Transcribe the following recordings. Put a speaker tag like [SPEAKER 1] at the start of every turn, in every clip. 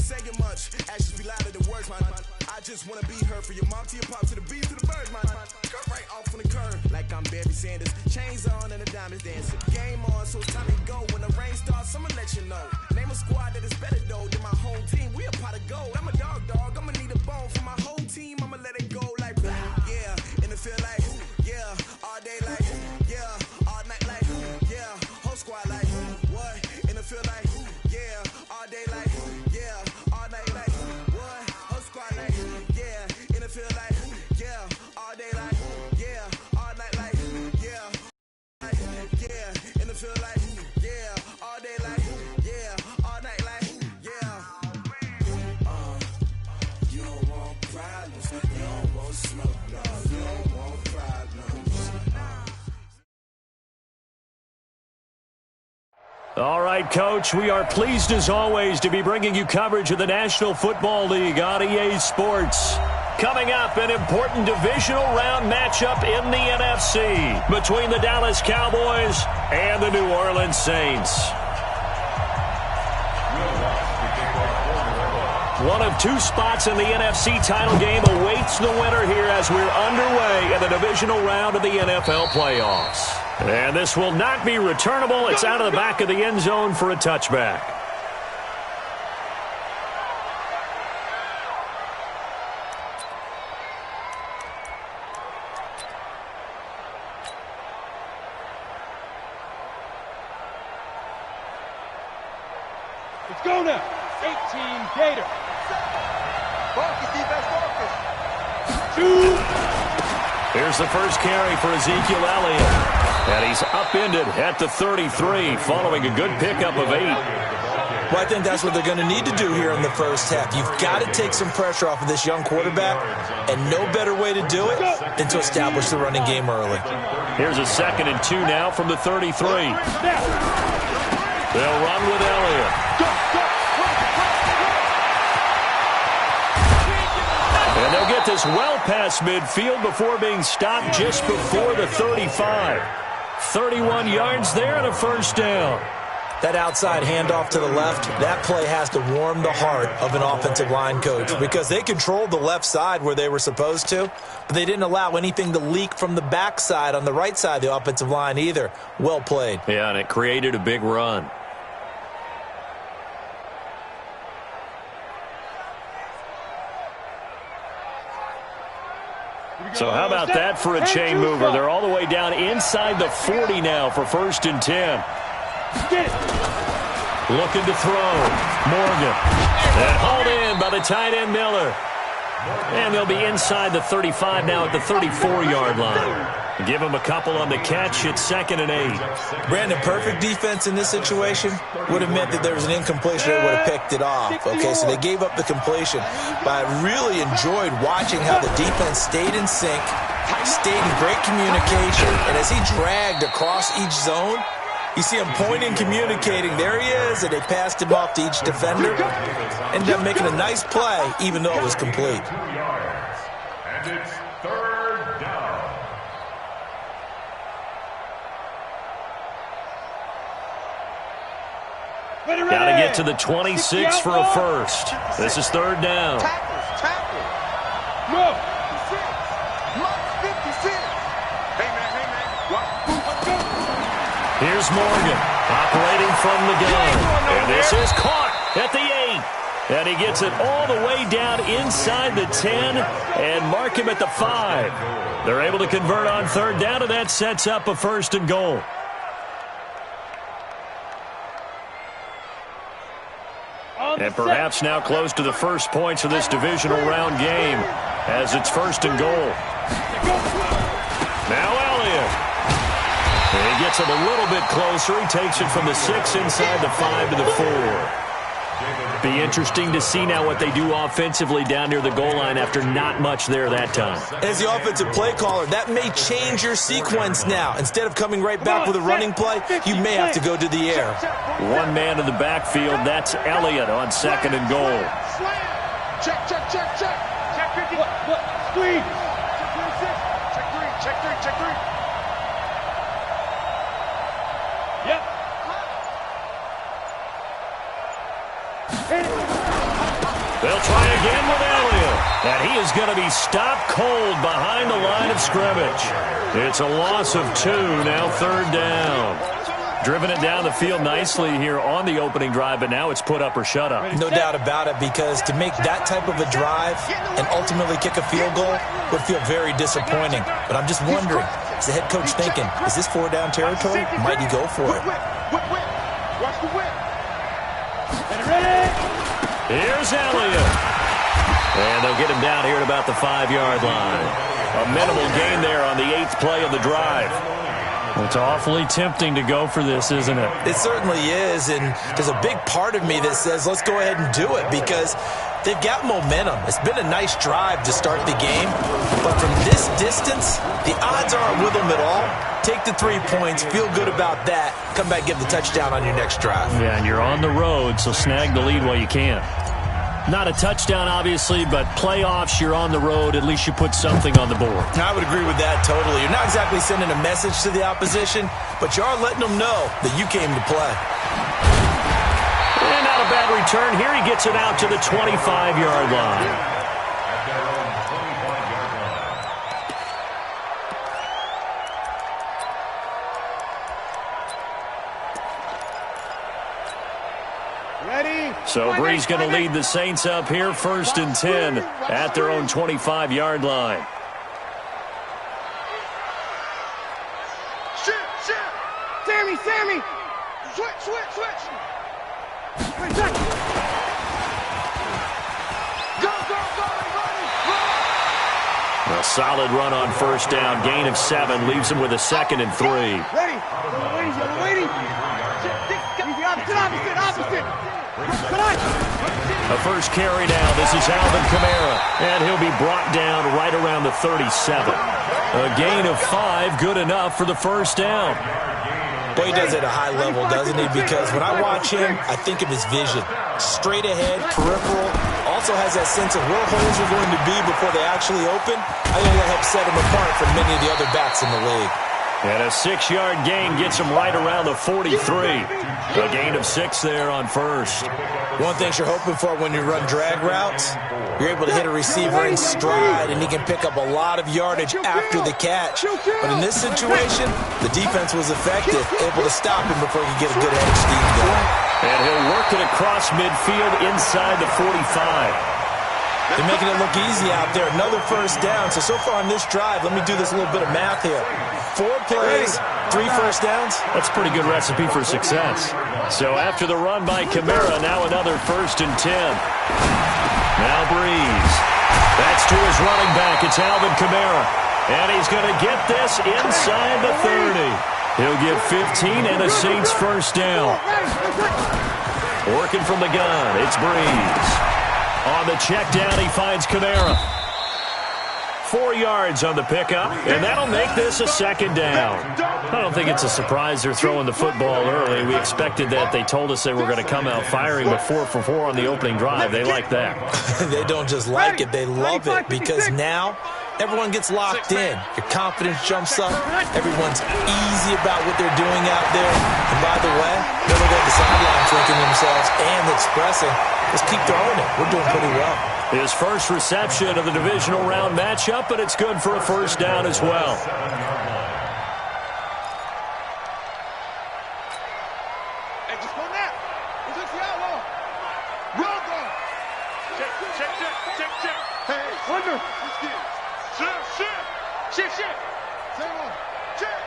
[SPEAKER 1] saying much. Actions be louder than words, man. I just wanna be heard for your mom to your pop to the beat to the birds, man. Cut right off on the curb like I'm Barry Sanders. Chains on and the diamonds dancing. Game on, so it's time to go. When the rain starts, I'ma let you know. Name a squad that is better though than my whole team. We a pot of gold. I'm a dog. I'ma need a bone for my whole team. I'ma let it go like yeah. And it feel like yeah. All day like yeah. All night like yeah. Whole squad like what? And it feel like yeah. All day like yeah. All night like what? Whole squad like yeah. And it feel like yeah. All day like yeah. All night like yeah. Like, yeah. And it feel like yeah. All day like yeah. All night like yeah. You don't want problems. You don't want smoke. No. You don't want problems.
[SPEAKER 2] All right, Coach, we are pleased as always to be bringing you coverage of the National Football League on EA Sports. Coming up, an important divisional round matchup in the NFC between the Dallas Cowboys and the New Orleans Saints. One of two spots in the NFC title game awaits the winner here as we're underway in the divisional round of the NFL playoffs. And this will not be returnable. It's out of the back of the end zone for a touchback.
[SPEAKER 3] Let's go now. 18 Gator.
[SPEAKER 4] Focus, defense, focus.
[SPEAKER 2] Here's the first carry for Ezekiel Elliott. And he's upended at the 33 following a good pickup of 8.
[SPEAKER 5] Well, I think that's what they're going to need to do here in the first half. You've got to take some pressure off of this young quarterback, and no better way to do it than to establish the running game early.
[SPEAKER 2] Here's a 2nd and 2 now from the 33. They'll run with Elliott. And they'll get this well past midfield before being stopped just before the 35. 31 yards there and a first down.
[SPEAKER 5] That outside handoff to the left, that play has to warm the heart of an offensive line coach because they controlled the left side where they were supposed to, but they didn't allow anything to leak from the backside on the right side of the offensive line either. Well played.
[SPEAKER 2] Yeah, and it created a big run. So how about that for a chain mover? They're all the way down inside the 40 now for 1st and 10. Looking to throw. Morgan. And hauled in by the tight end Miller. And they'll be inside the 35 now at the 34-yard line. Give them a couple on the catch. It's 2nd and 8.
[SPEAKER 5] Brandon, perfect defense in this situation would have meant that there was an incompletion. They would have picked it off. Okay, so they gave up the completion. But I really enjoyed watching how the defense stayed in sync, stayed in great communication, and as he dragged across each zone, you see him pointing, communicating. There he is, and they passed him off to each defender. Ended up making a nice play, even though it was complete.
[SPEAKER 6] And it's 3rd down.
[SPEAKER 2] Got to get to the 26 for a first. This is 3rd down.
[SPEAKER 4] Tackle.
[SPEAKER 3] Go.
[SPEAKER 4] 56. Hey, man.
[SPEAKER 2] Here's Morgan operating from the gun. And this is caught at the 8. And he gets it all the way down inside the 10 and mark him at the 5. They're able to convert on 3rd down, and that sets up a 1st and goal. And perhaps now close to the first points of this divisional round game as it's 1st and goal. Now Elliott. And he gets it a little bit closer. He takes it from the 6 inside the 5 to the 4. Be interesting to see now what they do offensively down near the goal line after not much there that time.
[SPEAKER 5] As the offensive play caller, that may change your sequence now. Instead of coming right back with a running play, you may have to go to the air.
[SPEAKER 2] One man in the backfield, that's Elliott on 2nd and goal.
[SPEAKER 4] Check.
[SPEAKER 3] Squeeze.
[SPEAKER 4] Check 3.
[SPEAKER 3] Yep.
[SPEAKER 2] They'll try again with Elliott. And he is going to be stopped cold behind the line of scrimmage. It's a loss of 2, now 3rd down. Driven it down the field nicely here on the opening drive, but now it's put up or shut up.
[SPEAKER 5] No doubt about it, because to make that type of a drive and ultimately kick a field goal would feel very disappointing. But I'm just wondering, is the head coach thinking, is this 4-down territory? Might he go for it?
[SPEAKER 4] Watch the whip.
[SPEAKER 2] Here's Elliott. And they'll get him down here at about the 5-yard line. A minimal gain there on the 8th play of the drive. Well, it's awfully tempting to go for this, isn't it?
[SPEAKER 5] It certainly is, and there's a big part of me that says let's go ahead and do it because they've got momentum. It's been a nice drive to start the game, but from this distance, the odds aren't with them at all. Take the 3 points, feel good about that, come back, get the touchdown on your next drive.
[SPEAKER 2] Yeah, and you're on the road, so snag the lead while you can. Not a touchdown, obviously, but playoffs, you're on the road. At least you put something on the board.
[SPEAKER 5] I would agree with that totally. You're not exactly sending a message to the opposition, but you are letting them know that you came to play.
[SPEAKER 2] And not a bad return. Here he gets it out to the 25-yard line. So Bree's going to lead the Saints up here, 1st and 10 at their own 25-yard line.
[SPEAKER 4] Sammy! Switch! Go, everybody!
[SPEAKER 2] A solid run on 1st down, gain of 7, leaves him with a 2nd and 3.
[SPEAKER 4] Ready? Waiting. Opposite.
[SPEAKER 2] A first carry now. This is Alvin Kamara, and he'll be brought down right around the 37. A gain of 5, good enough for the 1st down.
[SPEAKER 5] Boy, he does it at a high level, doesn't he? Because when I watch him, I think of his vision. Straight ahead, peripheral, also has that sense of where holes are going to be before they actually open. I think that helps set him apart from many of the other backs in the league.
[SPEAKER 2] And a 6-yard gain gets him right around the 43. A gain of 6 there on 1st.
[SPEAKER 5] One thing you're hoping for when you run drag routes, you're able to hit a receiver in stride, and he can pick up a lot of yardage after the catch. But in this situation, the defense was effective, able to stop him before he could get a good headed steam going.
[SPEAKER 2] And he'll work it across midfield inside the 45.
[SPEAKER 5] They're making it look easy out there. Another 1st down. So far on this drive, let me do this little bit of math here. 4 plays, 3 1st downs.
[SPEAKER 2] That's a pretty good recipe for success. So after the run by Kamara, now another 1st and 10. Now Breeze. That's to his running back. It's Alvin Kamara. And he's going to get this inside the 30. He'll get 15 and a Saints 1st down. Working from the gun, it's Breeze. On the check down, he finds Kamara. 4 yards on the pickup, and that'll make this a 2nd down. I don't think it's a surprise they're throwing the football early. We expected that. They told us they were going to come out firing with 4 for 4 on the opening drive. They like that.
[SPEAKER 5] They don't just like it, they love it, because now everyone gets locked in. Your confidence jumps up. Everyone's easy about what they're doing out there. And by the way, they'll go to the sideline thinking themselves and expressing, let's keep throwing it. We're doing pretty well.
[SPEAKER 2] His first reception of the divisional round matchup, but it's good for a 1st down as well.
[SPEAKER 4] Hey, just go now. Who's this the outlaw? Roll guard. Check. Hey, under. Shift. Same one. Check.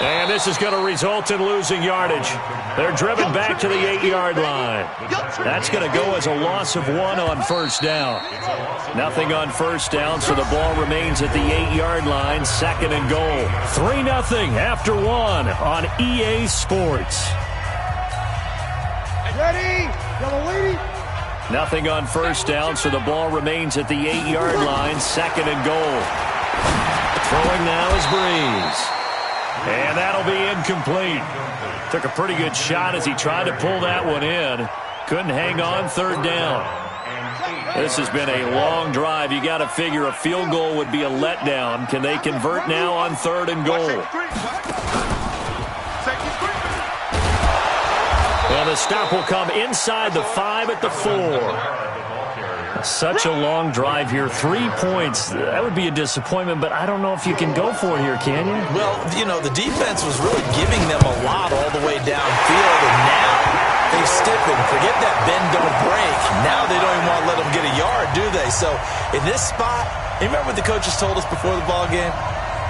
[SPEAKER 2] And this is going to result in losing yardage. They're driven back to the 8-yard line. That's going to go as a loss of 1 on 1st down. Nothing on 1st down, so the ball remains at the 8-yard line, 2nd and goal. 3-0 after 1 on EA Sports.
[SPEAKER 4] Ready? Yellow lady.
[SPEAKER 2] Nothing on 1st down, so the ball remains at the 8-yard line, 2nd and goal. Throwing now is Breeze. And that'll be incomplete. Took a pretty good shot as he tried to pull that one in. Couldn't hang on 3rd down. This has been a long drive. You got to figure a field goal would be a letdown. Can they convert now on 3rd and goal? And the stop will come inside the 5 at the 4. Such a long drive here. 3 points. That would be a disappointment, but I don't know if you can go for it here, can you?
[SPEAKER 5] Well, you know, the defense was really giving them a lot all the way downfield, and now they've stiffened. Forget that bend, don't break. Now they don't even want to let them get a yard, do they? So in this spot, you remember what the coaches told us before the ball game?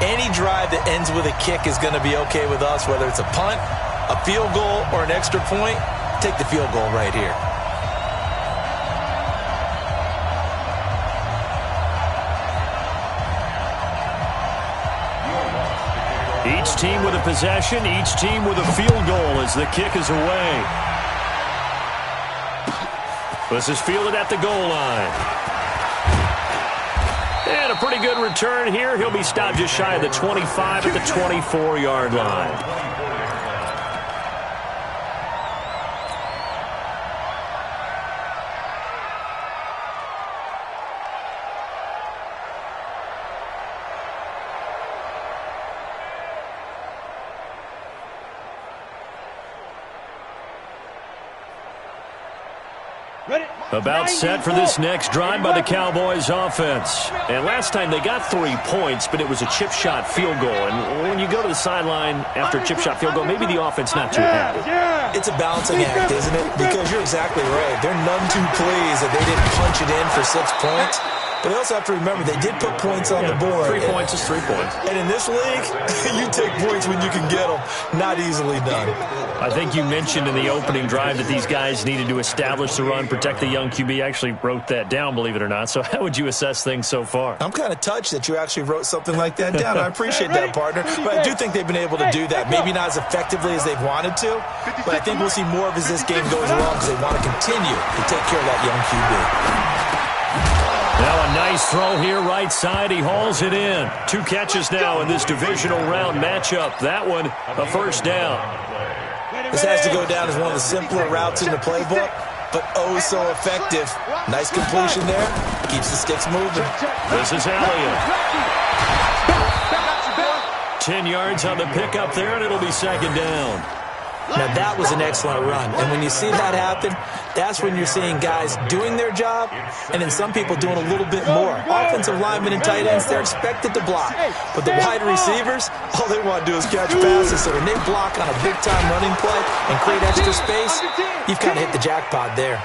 [SPEAKER 5] Any drive that ends with a kick is going to be okay with us, whether it's a punt, a field goal, or an extra point. Take the field goal right here.
[SPEAKER 2] Each team with a possession, each team with a field goal as the kick is away. This is fielded at the goal line. And a pretty good return here. He'll be stopped just shy of the 25 at the 24-yard line. About set for this next drive by the Cowboys offense. And last time they got 3 points, but it was a chip shot field goal. And when you go to the sideline after a chip shot field goal, maybe the offense not too happy.
[SPEAKER 5] It's a balancing act, isn't it? Because you're exactly right. They're none too pleased that they didn't punch it in for 6 points. But they also have to remember they did put points on the board.
[SPEAKER 2] 3 points is 3 points.
[SPEAKER 5] And in this league, you take points when you can get them. Not easily done.
[SPEAKER 2] I think you mentioned in the opening drive that these guys needed to establish the run, protect the young QB. I actually wrote that down, believe it or not. So how would you assess things so far?
[SPEAKER 5] I'm kind of touched that you actually wrote something like that down. I appreciate that, partner. But I do think they've been able to do that. Maybe not as effectively as they've wanted to, but I think we'll see more of as this game goes along because they want to continue to take care of that young QB.
[SPEAKER 2] Now a nice throw here right side. He hauls it in. 2 catches now in this divisional round matchup. That one, a first down.
[SPEAKER 5] This has to go down as one of the simpler routes in the playbook, but oh so effective. Nice completion there. Keeps the sticks moving.
[SPEAKER 2] This is Elliott. 10 yards on the pickup there, and it'll be second down.
[SPEAKER 5] Now, that was an excellent run. And when you see that happen, that's when you're seeing guys doing their job and then some people doing a little bit more. Offensive linemen and tight ends, they're expected to block. But the wide receivers, all they want to do is catch passes. So when they block on a big-time running play and create extra space, you've kind of hit the jackpot there.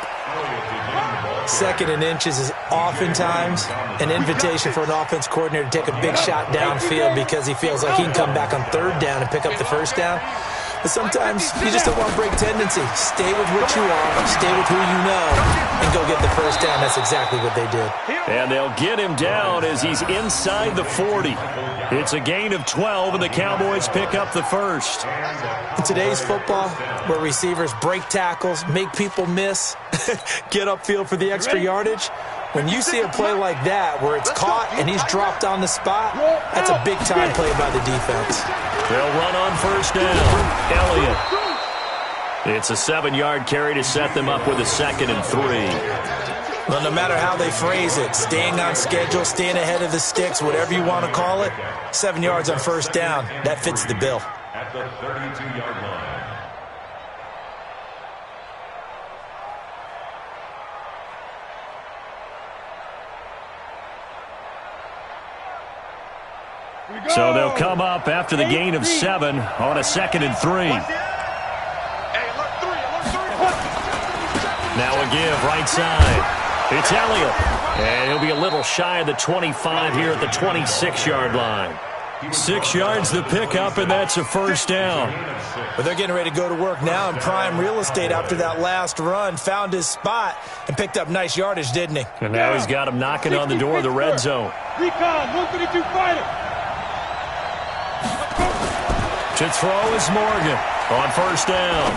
[SPEAKER 5] 2nd and inches is oftentimes an invitation for an offense coordinator to take a big shot downfield because he feels like he can come back on 3rd down and pick up the first down. But sometimes you just don't want to break tendency. Stay with what you are, stay with who you know, and go get the first down. That's exactly what they did.
[SPEAKER 2] And they'll get him down as he's inside the 40. It's a gain of 12, and the Cowboys pick up the first.
[SPEAKER 5] In today's football, where receivers break tackles, make people miss, get upfield for the extra yardage, when you see a play like that where it's caught and he's dropped on the spot, that's a big-time play by the defense.
[SPEAKER 2] They'll run on first down. Elliott. It's a 7-yard carry to set them up with a 2nd and 3.
[SPEAKER 5] Well, no matter how they phrase it, staying on schedule, staying ahead of the sticks, whatever you want to call it, 7 yards on first down, that fits the bill.
[SPEAKER 6] At the 32-yard line.
[SPEAKER 2] So they'll come up after the gain of 7 on a 2nd and 3. Now a give right side. It's Elliott. And he'll be a little shy of the 25 here at the 26-yard line. 6 yards the pickup, and that's a first down.
[SPEAKER 5] But they're getting ready to go to work now in prime real estate after that last run. Found his spot and picked up nice yardage, didn't he?
[SPEAKER 2] And now he's got him knocking on the door of the red zone.
[SPEAKER 3] Recon, 132 fighter.
[SPEAKER 2] To throw is Morgan on first down.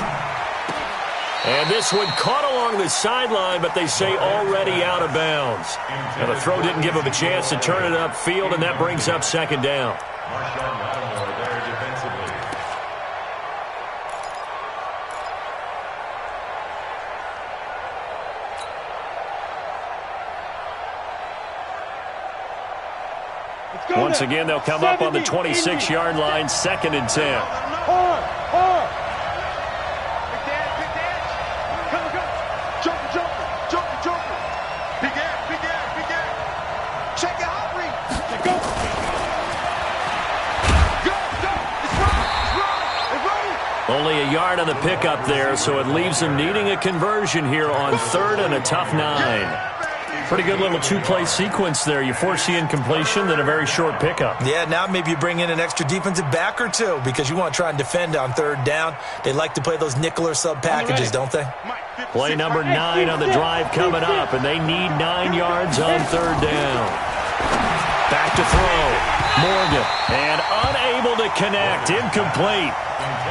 [SPEAKER 2] And this one caught along the sideline, but they say already out of bounds. Now the throw didn't give him a chance to turn it upfield, and that brings up second down. Once again, they'll come up on the 26-yard line, 2nd and 10. yard on the pickup there, so it leaves them needing a conversion here on 3rd and a tough 9. Pretty good little two-play sequence there. You force the incompletion, then a very short pickup.
[SPEAKER 5] Yeah, now maybe you bring in an extra defensive back or two because you want to try and defend on 3rd down. They like to play those nickel or sub packages, don't they?
[SPEAKER 2] Play number 9 on the drive coming up, and they need 9 yards on 3rd down. Back to throw. Morgan, and unable to connect. Incomplete.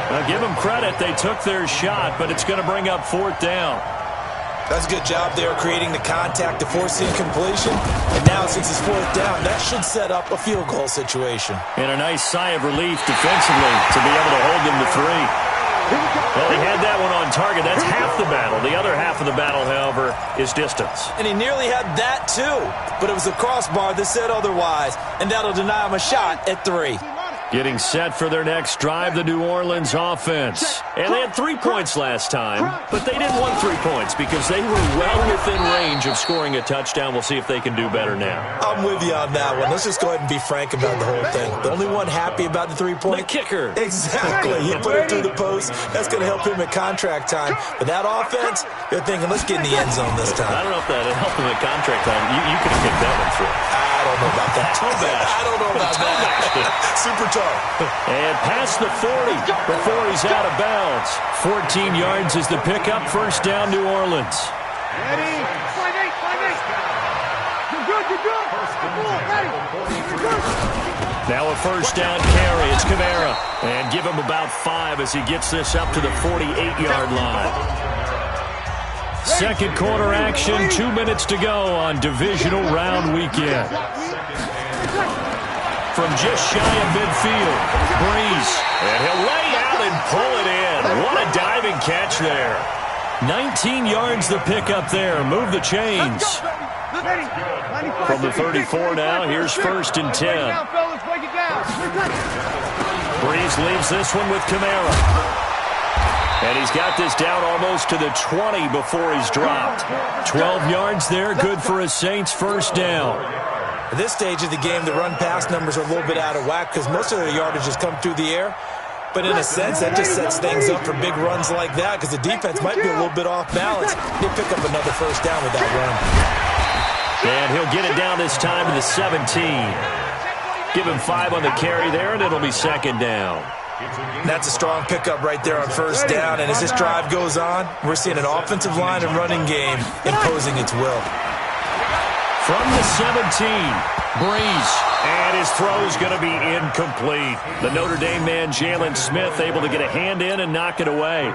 [SPEAKER 2] Now, give them credit. They took their shot, but it's going to bring up 4th down.
[SPEAKER 5] That's a good job there creating the contact to force the incompletion. And now, since it's 4th down, that should set up a field goal situation.
[SPEAKER 2] And a nice sigh of relief defensively to be able to hold them to 3. Well, he had that one on target. That's half the battle. The other half of the battle, however, is distance.
[SPEAKER 5] And he nearly had that, too. But it was the crossbar that said otherwise. And that'll deny him a shot at 3.
[SPEAKER 2] Getting set for their next drive, the New Orleans offense. And they had 3 points last time, but they didn't want 3 points because they were well within range of scoring a touchdown. We'll see if they can do better now.
[SPEAKER 5] I'm with you on that one. Let's just go ahead and be frank about the whole thing. The only one happy about the 3-point?
[SPEAKER 2] The kicker.
[SPEAKER 5] Exactly. He put it through the post. That's going to help him at contract time. But that offense, they're thinking, let's get in the end zone this time.
[SPEAKER 2] I don't know if that helped him at contract time. You could have kicked that one through.
[SPEAKER 5] I don't know about that. I don't know about that. Super tough.
[SPEAKER 2] And past the 40 before he's out of bounds. 14 yards is the pickup. 1st down, New Orleans.
[SPEAKER 4] Ready? 5-8. You're good. Ready?
[SPEAKER 2] Now a 1st down carry. It's Kamara. And give him about 5 as he gets this up to the 48-yard line. Second quarter action. 2 minutes to go on divisional round weekend. From just shy of midfield, Breeze. And he'll lay out and pull it in. What a diving catch there. 19 yards the pickup there. Move the chains. From the 34 now, here's 1st and 10. Breeze leaves this one with Kamara. And he's got this down almost to the 20 before he's dropped. 12 yards there, good for a Saints 1st down.
[SPEAKER 5] At this stage of the game, the run-pass numbers are a little bit out of whack because most of their yardage has come through the air. But in a sense, that just sets things up for big runs like that because the defense might be a little bit off balance. They pick up another 1st down with that run.
[SPEAKER 2] And he'll get it down this time to the 17. Give him 5 on the carry there, and it'll be 2nd down.
[SPEAKER 5] That's a strong pickup right there on 1st down. And as this drive goes on, we're seeing an offensive line and running game imposing its will.
[SPEAKER 2] From the 17, Breeze, and his throw's going to be incomplete. The Notre Dame man, Jalen Smith, able to get a hand in and knock it away.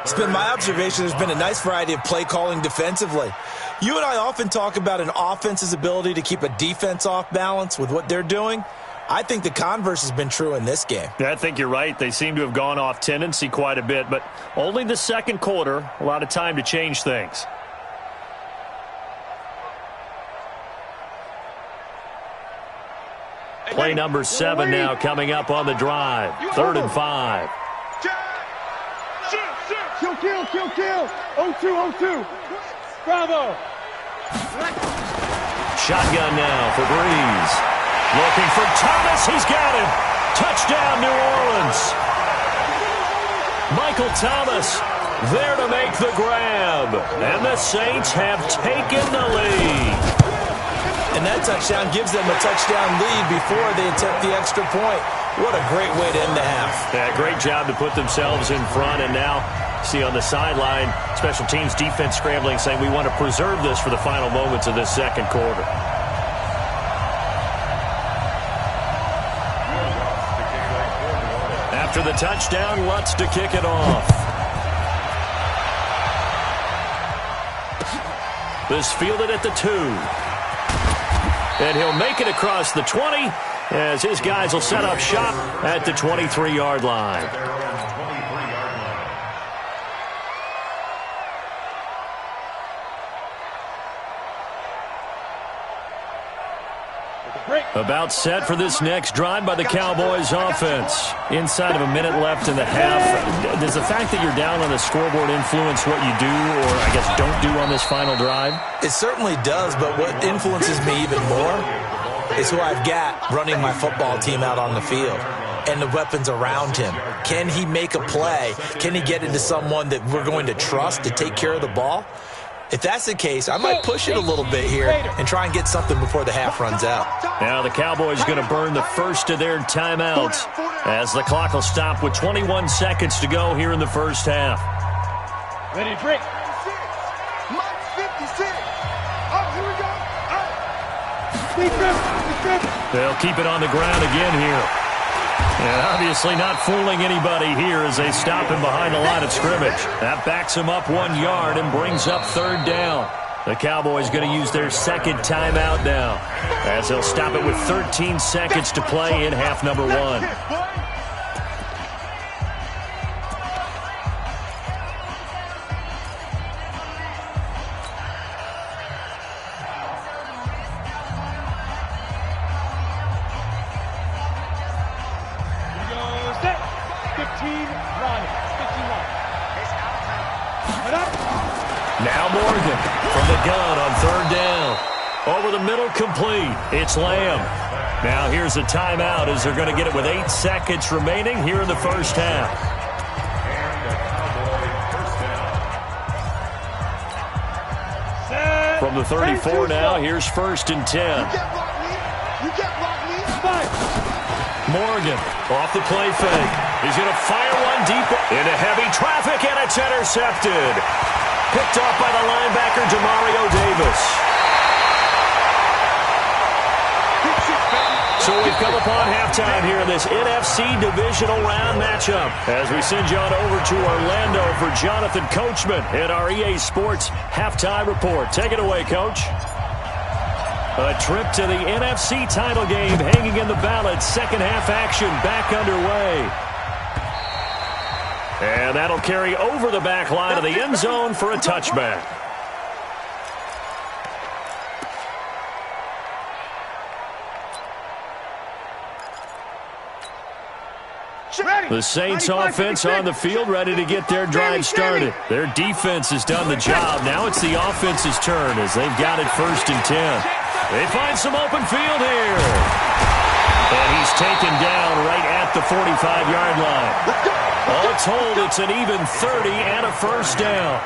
[SPEAKER 5] It's been my observation there's been a nice variety of play calling defensively. You and I often talk about an offense's ability to keep a defense off balance with what they're doing. I think the converse has been true in this game.
[SPEAKER 2] Yeah, I think you're right. They seem to have gone off tendency quite a bit, but only the second quarter, a lot of time to change things. Play number 7 now coming up on the drive. 3rd and 5.
[SPEAKER 3] Kill. 0-2. Bravo.
[SPEAKER 2] Shotgun now for Breeze. Looking for Thomas. He's got him. Touchdown, New Orleans. Michael Thomas there to make the grab. And the Saints have taken the lead.
[SPEAKER 5] And that touchdown gives them a touchdown lead before they attempt the extra point. What a great way to end the half.
[SPEAKER 2] Yeah, great job to put themselves in front. And now, see on the sideline, special teams defense scrambling, saying we want to preserve this for the final moments of this second quarter. After the touchdown, Lutz to kick it off. This fielded at the 2. And he'll make it across the 20 as his guys will set up shop at the 23-yard line. About set for this next drive by the Cowboys offense. Inside of a minute left in the half. Does the fact that you're down on the scoreboard influence what you do or, I guess, don't do on this final drive?
[SPEAKER 5] It certainly does, but what influences me even more is who I've got running my football team out on the field. and the weapons around him. Can he make a play? Can he get into someone that we're going to trust to take care of the ball? If that's the case, I might push it a little bit here and try and get something before the half runs out.
[SPEAKER 2] Now the Cowboys are going to burn the first of their timeouts as the clock will stop with 21 seconds to go here in the first half.
[SPEAKER 3] Ready to break.
[SPEAKER 4] Mike 56. Oh, here we go.
[SPEAKER 2] They'll keep it on the ground again here. And obviously not fooling anybody here as they stop him behind the line of scrimmage. That backs him up 1 yard and brings up third down. The Cowboys going to use their second timeout now as they'll stop it with 13 seconds to play in half number 1. Now Morgan from the gun on third down. Over the middle, complete. It's Lamb. Now here's a timeout as they're going to get it with 8 seconds remaining here in the first half. From the 34 now, here's first and 10. Morgan off the play fake. He's going to fire one deep into heavy traffic, and it's intercepted. Picked off by the linebacker, Demario Davis. So we've come upon halftime here in this NFC Divisional Round matchup as we send you on over to Orlando for Jonathan Coachman in our EA Sports Halftime Report. Take it away, Coach. A trip to the NFC title game hanging in the balance. Second half action back underway. And that'll carry over the back line of the end zone for a touchback. The Saints offense on the field, ready to get their drive started. Their defense has done the job. Now it's the offense's turn as they've got it first and 10. They find some open field here. And he's taken down right at the 45-yard line. All told, it's an even 30 and a first down.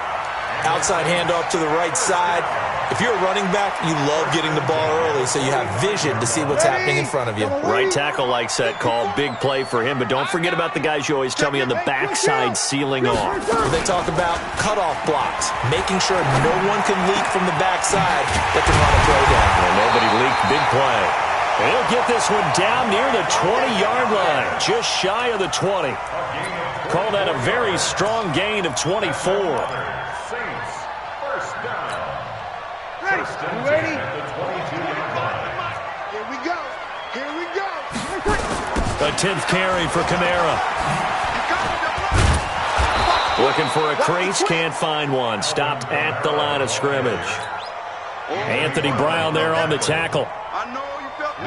[SPEAKER 5] Outside handoff to the right side. If you're a running back, you love getting the ball early so you have vision to see what's happening in front of you.
[SPEAKER 2] Right tackle likes that call. Big play for him. But don't forget about the guys you always tell me on the backside sealing off.
[SPEAKER 5] They talk about cutoff blocks, making sure no one can leak from the backside that can run a play down.
[SPEAKER 2] Well, nobody leaked. Big play. And he'll get this one down near the 20-yard line, just shy of the 20. Call that a very strong gain of 24.
[SPEAKER 4] Saints, first down. Ready? Here we go. Here we go.
[SPEAKER 2] A 10th carry for Kamara. Looking for a crease, can't find one. Stopped at the line of scrimmage. Anthony Brown there on the tackle.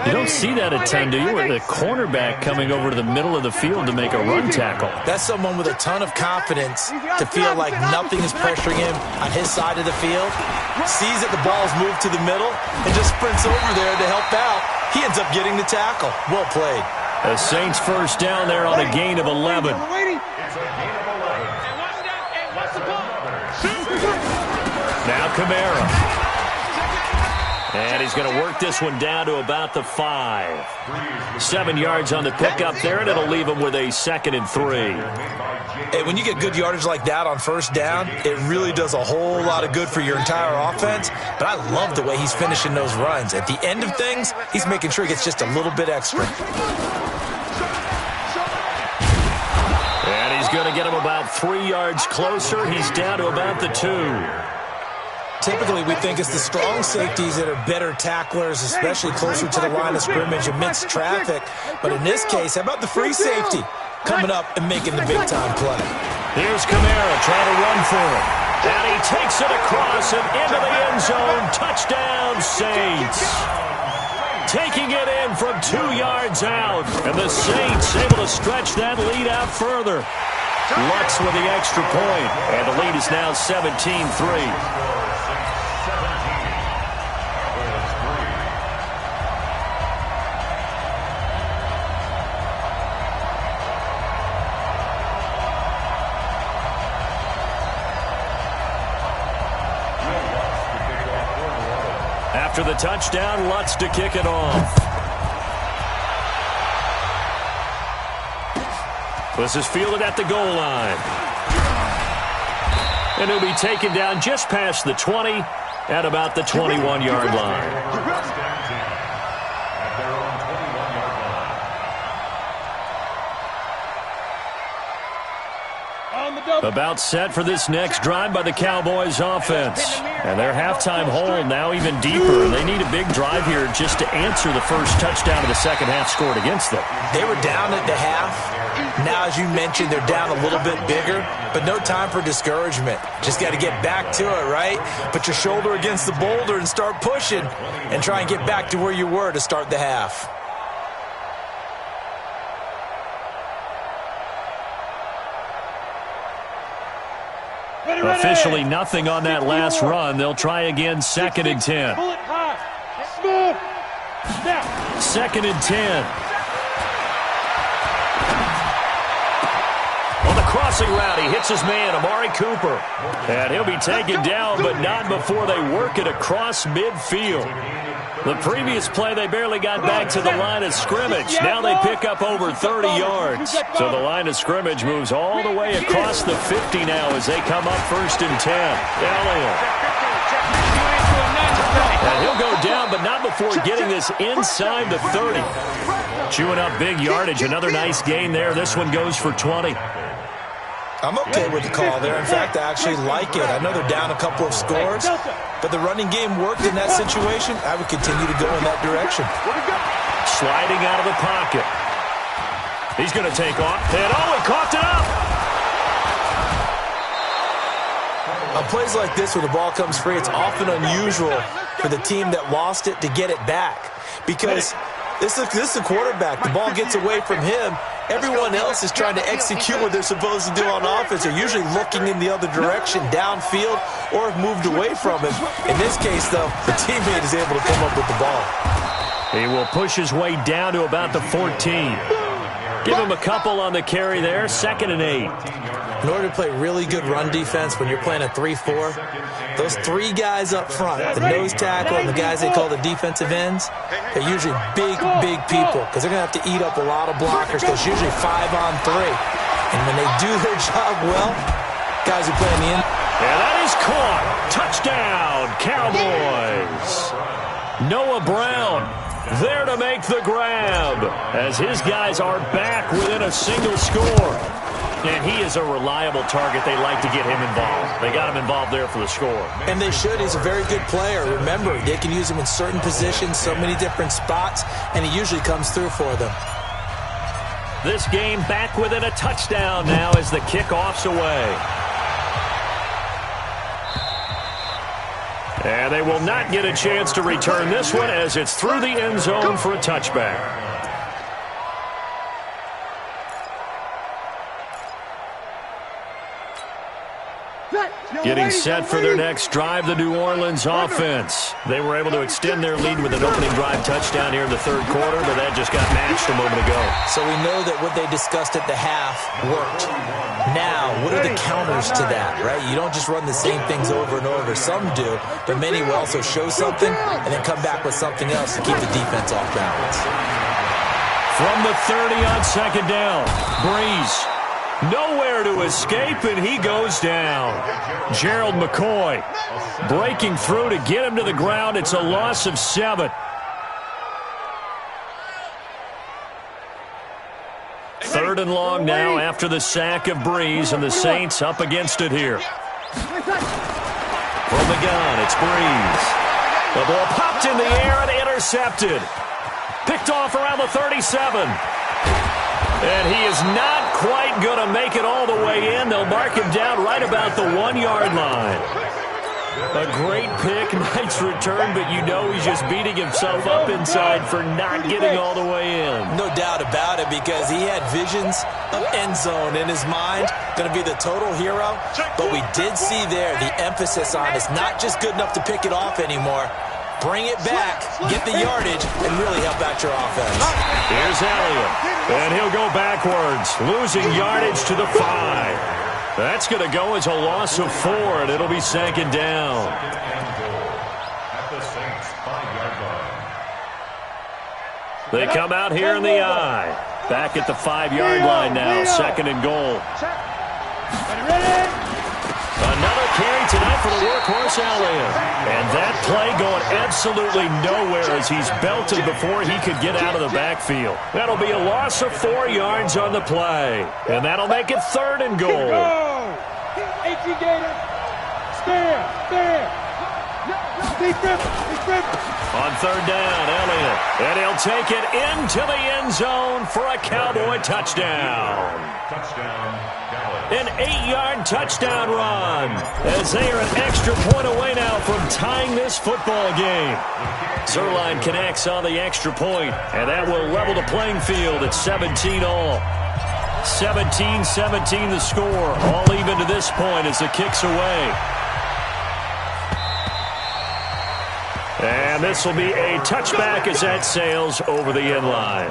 [SPEAKER 2] You don't see that a ton, do you? With a cornerback coming over to the middle of the field to make a run tackle.
[SPEAKER 5] That's someone with a ton of confidence to feel like nothing is pressuring him on his side of the field. Sees that the ball's moved to the middle and just sprints over there to help out. He ends up getting the tackle. Well played.
[SPEAKER 2] The Saints first down there on a gain of 11. Now Kamara. And he's going to work this one down to about the 5. 7 yards on the pickup there, and it'll leave him with a 2nd and 3.
[SPEAKER 5] Hey, when you get good yardage like that on first down, it really does a whole lot of good for your entire offense. But I love the way he's finishing those runs. At the end of things, he's making sure he gets just a little bit extra.
[SPEAKER 2] And he's going to get him about 3 yards closer. He's down to about the 2.
[SPEAKER 5] Typically, we think it's the strong safeties that are better tacklers, especially closer to the line of scrimmage amidst traffic. But in this case, how about the free safety coming up and making the big-time play?
[SPEAKER 2] Here's Kamara trying to run for it. And he takes it across and into the end zone. Touchdown, Saints. Taking it in from 2 yards out. And the Saints able to stretch that lead out further. Lutz with the extra point. And the lead is now 17-3. After the touchdown, Lutz to kick it off. This is fielded at the goal line. And he'll be taken down just past the 20 at about the 21-yard line. About set for this next drive by the Cowboys offense. And their halftime hole now even deeper. And they need a big drive here just to answer the first touchdown of the second half scored against them.
[SPEAKER 5] They were down at the half. Now, as you mentioned, they're down a little bit bigger, but no time for discouragement. Just got to get back to it, right? Put your shoulder against the boulder and start pushing and try and get back to where you were to start the half.
[SPEAKER 2] Officially nothing on that last run. They'll try again, 2nd and 10. Second and 10. On the crossing route, he hits his man, Amari Cooper. And he'll be taken down, but not before they work it across midfield. The previous play, they barely got back to the line of scrimmage. Now they pick up over 30 yards. So the line of scrimmage moves all the way across the 50 now as they come up 1st and 10. Elliott. And he'll go down, but not before getting this inside the 30. Chewing up big yardage. Another nice gain there. This one goes for 20.
[SPEAKER 5] I'm okay with the call there. In fact, I actually like it. I know they're down a couple of scores, but the running game worked in that situation. I would continue to go in that direction.
[SPEAKER 2] Sliding out of the pocket. He's going to take off. And he coughed it up.
[SPEAKER 5] On plays like this where the ball comes free, it's often unusual for the team that lost it to get it back because this is a quarterback. The ball gets away from him. Everyone else is trying to execute what they're supposed to do on offense. They're usually looking in the other direction, downfield, or have moved away from him. In this case, though, the teammate is able to come up with the ball.
[SPEAKER 2] He will push his way down to about the 14. Give him a couple on the carry there, 2nd and 8.
[SPEAKER 5] In order to play really good run defense when you're playing a 3-4, those three guys up front, the nose tackle and the guys they call the defensive ends, they're usually big people because they're going to have to eat up a lot of blockers because it's usually 5-on-3. And when they do their job well, guys who play in the end.
[SPEAKER 2] And that is caught. Touchdown, Cowboys. Noah Brown there to make the grab as his guys are back within a single score. And he is a reliable target. They like to get him involved. They got him involved there for the score.
[SPEAKER 5] And they should. He's a very good player. Remember, they can use him in certain positions, so many different spots, and he usually comes through for them.
[SPEAKER 2] This game back within a touchdown now as the kickoff's away. And they will not get a chance to return this one as it's through the end zone for a touchback. Getting set for their next drive, the New Orleans offense. They were able to extend their lead with an opening drive touchdown here in the third quarter, but that just got matched a moment ago.
[SPEAKER 5] So we know that what they discussed at the half worked. Now, what are the counters to that, right? You don't just run the same things over and over. Some do, but many will also show something and then come back with something else to keep the defense off balance.
[SPEAKER 2] From the 30 on 2nd down, Breeze. Nowhere to escape, and he goes down. Gerald McCoy breaking through to get him to the ground. It's a loss of 7. Third and long now after the sack of Breeze, and the Saints up against it here. From the gun, it's Breeze. The ball popped in the air and intercepted. Picked off around the 37. And he is not quite going to make it all the way in. They'll mark him down right about the 1-yard line. A great pick, nice return, but you know he's just beating himself up inside for not getting all the way in.
[SPEAKER 5] No doubt about it, because he had visions of end zone in his mind. Going to be the total hero. But we did see there the emphasis on it's not just good enough to pick it off anymore. Bring it back, get the yardage, and really help out your offense.
[SPEAKER 2] Here's Elliott, and he'll go backwards, losing yardage to the 5. That's going to go as a loss of 4, and it'll be 2nd down.
[SPEAKER 6] At the Saints 5.
[SPEAKER 2] They come out here in the I. Back at the 5-yard line now, 2nd and goal. Another carry tonight for the workhorse Elliott. And that play going absolutely nowhere as he's belted before he could get out of the backfield. That'll be a loss of 4 yards on the play. And that'll make it 3rd and goal.
[SPEAKER 3] 18 Gator. Spare.
[SPEAKER 2] On 3rd down, Elliott. And he'll take it into the end zone for a Cowboy touchdown. An 8-yard touchdown run as they are an extra point away now from tying this football game. Zerline connects on the extra point, and that will level the playing field at 17-all. 17-17 the score, all even to this point as the kick's away. And this will be a touchback as that sails over the end line.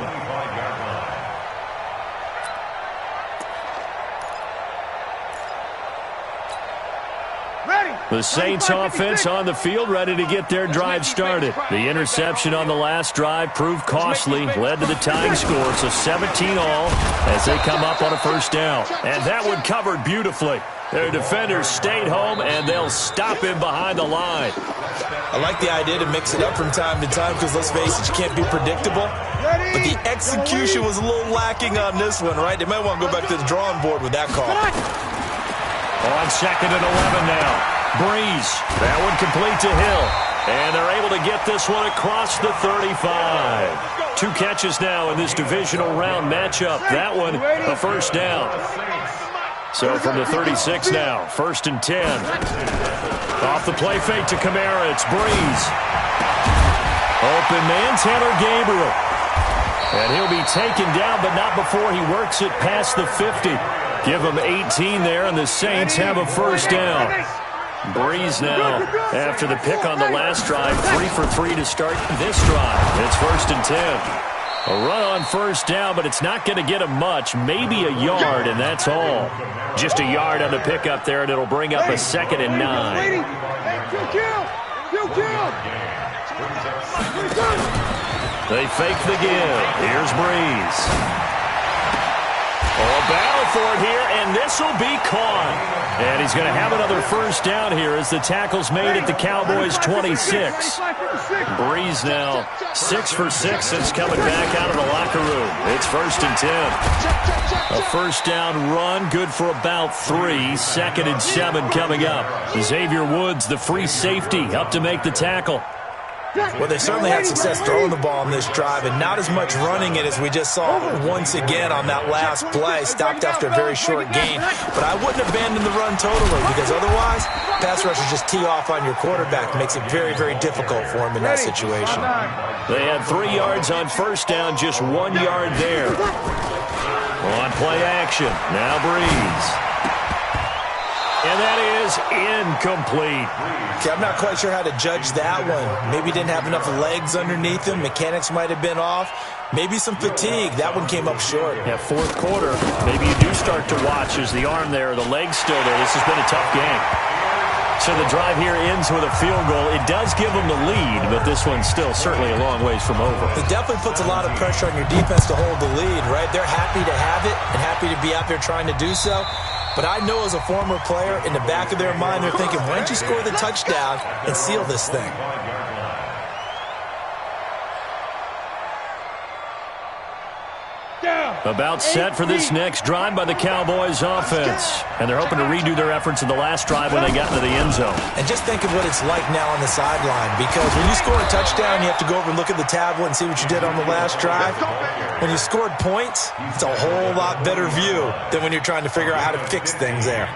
[SPEAKER 2] The Saints offense on the field, ready to get their drive started. The interception on the last drive proved costly, led to the tying score, so 17-all as they come up on a 1st down. And that one covered beautifully. Their defenders stayed home, and they'll stop him behind the line.
[SPEAKER 5] I like the idea to mix it up from time to time because, let's face it, you can't be predictable. But the execution was a little lacking on this one, right? They might want to go back to the drawing board with that call.
[SPEAKER 2] On 2nd and 11 now. Breeze. That one complete to Hill. And they're able to get this one across the 35. 2 catches now in this divisional round matchup. That one a 1st down. So from the 36 now, 1st and 10. Off the play fake to Kamara, it's Breeze. Open man, Taylor Gabriel. And he'll be taken down, but not before he works it past the 50. Give him 18 there, and the Saints have a 1st down. Breeze now, after the pick on the last drive, 3 for 3 to start this drive. It's 1st and 10. A run on 1st down, but it's not going to get him much. Maybe a yard, and that's all. Just a yard on the pickup there, and it'll bring up a 2nd and 9. They fake the give. Here's Breeze. Oh, a battle for it here, and this will be caught. And he's going to have another 1st down here as the tackle's made at the Cowboys' 26. Breeze now 6 for 6 since coming back out of the locker room. It's 1st and 10. A 1st down run, good for about 3. 2nd and 7 coming up. Xavier Woods, the free safety, up to make the tackle.
[SPEAKER 5] Well, they certainly had success throwing the ball in this drive, and not as much running it as we just saw once again on that last play. Stopped after a very short gain. But I wouldn't abandon the run totally, because otherwise, pass rushers just tee off on your quarterback. Makes it very, very difficult for him in that situation.
[SPEAKER 2] They had 3 yards on 1st down, just 1 yard there. On play action, now Breeze. And that is incomplete.
[SPEAKER 5] Okay, I'm not quite sure how to judge that one. Maybe didn't have enough legs underneath him. Mechanics might have been off. Maybe some fatigue. That one came up short.
[SPEAKER 2] Yeah, 4th quarter, maybe you do start to watch as the arm there, the leg's still there. This has been a tough game. So the drive here ends with a field goal. It does give them the lead, but this one's still certainly a long ways from over.
[SPEAKER 5] It definitely puts a lot of pressure on your defense to hold the lead, right? They're happy to have it and happy to be out there trying to do so. But I know as a former player, in the back of their mind, they're thinking, why don't you score the touchdown and seal this thing?
[SPEAKER 2] About set for this next drive by the Cowboys offense. And they're hoping to redo their efforts in the last drive when they got into the end zone.
[SPEAKER 5] And just think of what it's like now on the sideline, because when you score a touchdown, you have to go over and look at the tablet and see what you did on the last drive. When you scored points, it's a whole lot better view than when you're trying to figure out how to fix things there.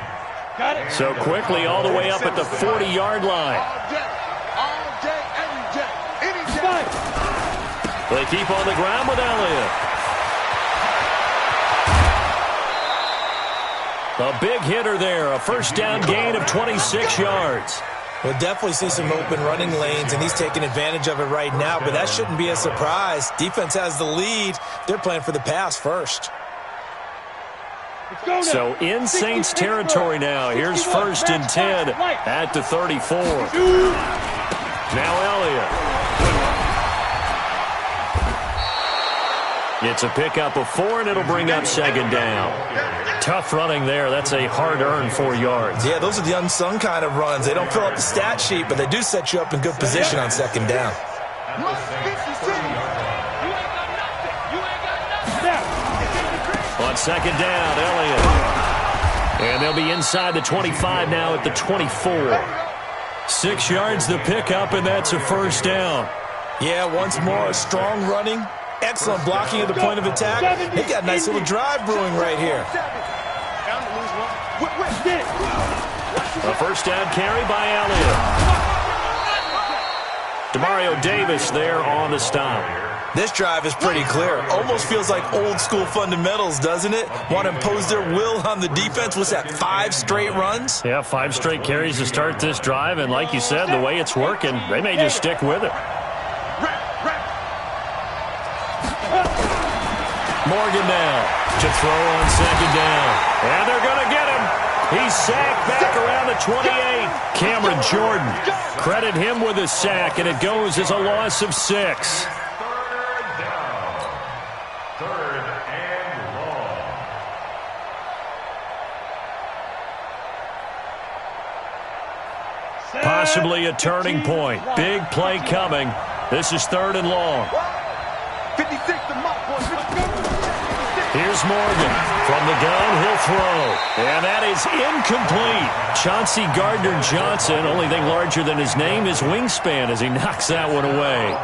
[SPEAKER 2] So quickly all the way up at the 40-yard line.
[SPEAKER 4] All day, every day, any day.
[SPEAKER 2] They keep on the ground with Elliott. A big hitter there, a 1st down gain of 26 yards.
[SPEAKER 5] We'll definitely see some open running lanes, and he's taking advantage of it right now, but that shouldn't be a surprise. Defense has the lead. They're playing for the pass first.
[SPEAKER 2] So in Saints territory now. Here's 1st and 10 at the 34. Now Elliott. It's a pickup of 4, and it'll bring up second down. Tough running there. That's a hard-earned 4 yards.
[SPEAKER 5] Yeah, those are the unsung kind of runs. They don't fill up the stat sheet, but they do set you up in good position on second down.
[SPEAKER 2] On second down, Elliott. And they'll be inside the 25 now at the 24. 6 yards the pickup, and that's a first down.
[SPEAKER 5] Yeah, once more, strong running, excellent blocking at the point of attack. They got a nice little drive brewing right here.
[SPEAKER 2] A first down carry by Elliott. Demario Davis there on the stop.
[SPEAKER 5] This drive is pretty clear. Almost feels like old school fundamentals, doesn't it? Want to impose their will on the defense. What's that, 5 straight runs?
[SPEAKER 2] Yeah, 5 straight carries to start this drive, and like you said, the way it's working, they may just stick with it. Morgan now to throw on second down. And they're going to get him. He's sacked back around the 28. Cameron Jordan. Credit him with a sack, and it goes as a loss of 6. Possibly a turning point. Big play coming. This is 3rd and long.
[SPEAKER 4] 56 to Mott.
[SPEAKER 2] Here's Morgan. From the gun, he'll throw. And that is incomplete. Chauncey Gardner-Johnson, only thing larger than his name is wingspan as he knocks that one away.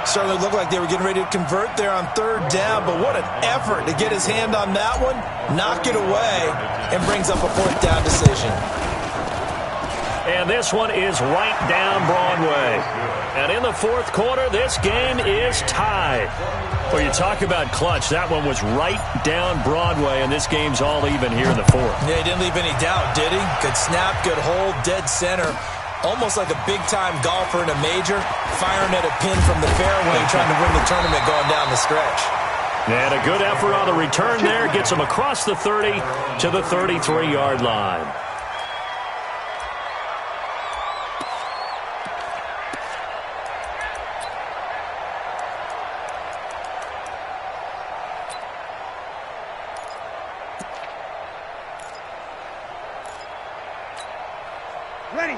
[SPEAKER 5] Certainly looked like they were getting ready to convert there on 3rd down, but what an effort to get his hand on that one, knock it away, and brings up a 4th down decision.
[SPEAKER 2] And this one is right down Broadway. And in the 4th quarter, this game is tied. Well, you talk about clutch. That one was right down Broadway, and this game's all even here in the 4th.
[SPEAKER 5] Yeah, he didn't leave any doubt, did he? Good snap, good hold, dead center. Almost like a big-time golfer in a major, firing at a pin from the fairway, trying to win the tournament going down the stretch.
[SPEAKER 2] And a good effort on the return there. Gets him across the 30 to the 33-yard line.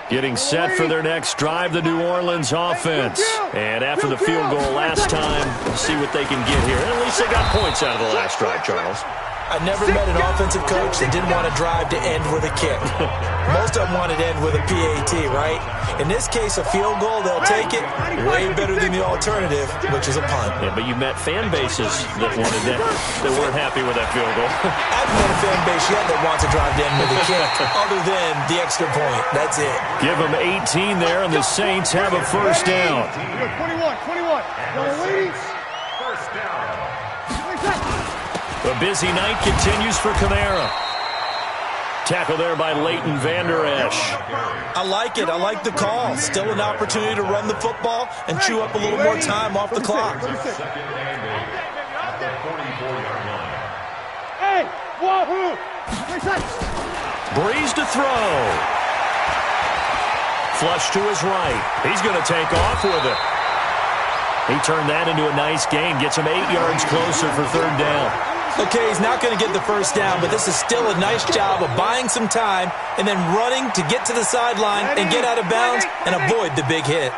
[SPEAKER 2] Getting set for their next drive, the New Orleans offense. And after the field goal last time, we'll see what they can get here. At least they got points out of the last drive, Charles.
[SPEAKER 5] I never met an offensive coach that didn't want a drive to end with a kick. Most of them wanted to end with a PAT, right? In this case, a field goal, they'll take it. Way better than the alternative, which is a punt.
[SPEAKER 2] Yeah, but you met fan bases that wanted that weren't happy with that field goal.
[SPEAKER 5] I haven't met a fan base yet that wants a drive to end with a kick, other than the extra point. That's it.
[SPEAKER 2] Give them 18 there, and the Saints have a first down.
[SPEAKER 4] 21.
[SPEAKER 6] First down.
[SPEAKER 2] The busy night continues for Kamara. Tackle there by Leighton Vander Esch.
[SPEAKER 5] I like it. I like the call. Still an opportunity to run the football and chew up a little more time off the clock.
[SPEAKER 6] Second and 8 at the 44-yard line.
[SPEAKER 3] Hey, wahoo!
[SPEAKER 2] Breeze to throw. Flush to his right. He's going to take off with it. He turned that into a nice gain. Gets him 8 yards closer for 3rd down.
[SPEAKER 5] Okay, he's not going to get the first down, but this is still a nice job of buying some time and then running to get to the sideline and get out of bounds and avoid the big hit.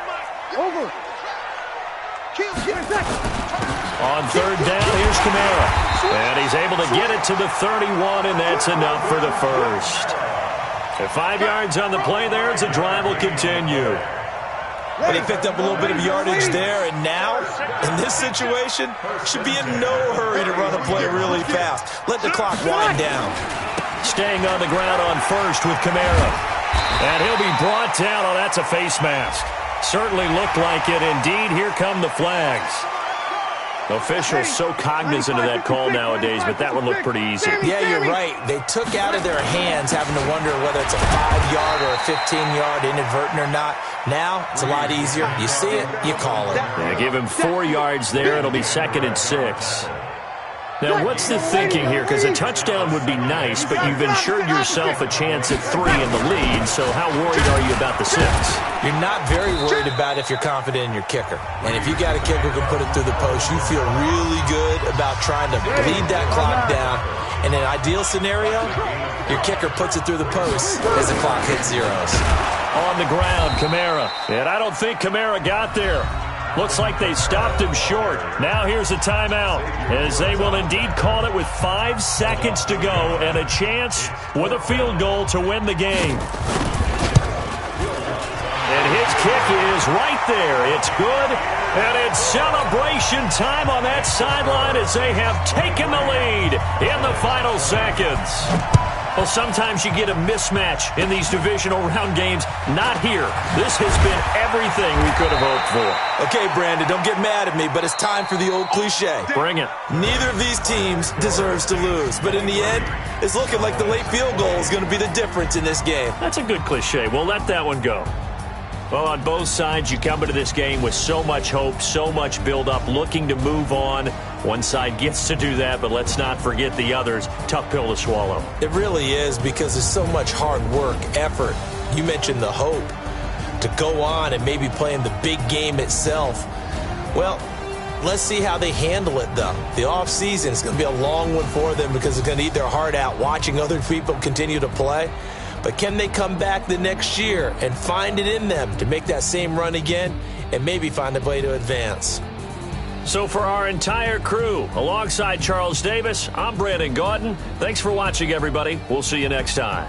[SPEAKER 2] On 3rd down, here's Kamara. And he's able to get it to the 31, and that's enough for the first. At 5 yards on the play there, as the drive will continue.
[SPEAKER 5] But he picked up a little bit of yardage there, and now, in this situation, should be in no hurry to run a play really fast. Let the clock wind down.
[SPEAKER 2] Staying on the ground on first with Kamara. And he'll be brought down. Oh, that's a face mask. Certainly looked like it. Indeed, here come the flags. Officials so cognizant of that call nowadays, but that one looked pretty easy.
[SPEAKER 5] Yeah, you're right. They took out of their hands having to wonder whether it's a 5-yard or a 15-yard inadvertent or not. Now, it's a lot easier. You see it, you call it.
[SPEAKER 2] Yeah, give him 4 yards there. It'll be 2nd and 6. Now, what's the thinking here? Because a touchdown would be nice, but you've ensured yourself a chance at 3 in the lead, so how worried are you about the 6?
[SPEAKER 5] You're not very worried about if you're confident in your kicker. And if you got a kicker who can put it through the post, you feel really good about trying to bleed that clock down. In an ideal scenario, your kicker puts it through the post as the clock hits zeros.
[SPEAKER 2] On the ground, Kamara. And I don't think Kamara got there. Looks like they stopped him short. Now here's a timeout, as they will indeed call it with 5 seconds to go and a chance with a field goal to win the game. And his kick is right there. It's good, and it's celebration time on that sideline as they have taken the lead in the final seconds. Well, sometimes you get a mismatch in these divisional round games. Not here. This has been everything we could have hoped for.
[SPEAKER 5] Okay, Brandon, don't get mad at me, but it's time for the old cliche.
[SPEAKER 2] Bring it.
[SPEAKER 5] Neither of these teams deserves to lose, but in the end, it's looking like the late field goal is going to be the difference in this game.
[SPEAKER 2] That's a good cliche. We'll let that one go. Well, on both sides, you come into this game with so much hope, so much build-up, looking to move on. One side gets to do that, but let's not forget the others. Tough pill to swallow.
[SPEAKER 5] It really is, because there's so much hard work, effort. You mentioned the hope to go on and maybe play in the big game itself. Well, let's see how they handle it, though. The offseason is going to be a long one for them because they're going to eat their heart out watching other people continue to play. But can they come back the next year and find it in them to make that same run again and maybe find a way to advance?
[SPEAKER 2] So for our entire crew, alongside Charles Davis, I'm Brandon Gaudin. Thanks for watching, everybody. We'll see you next time.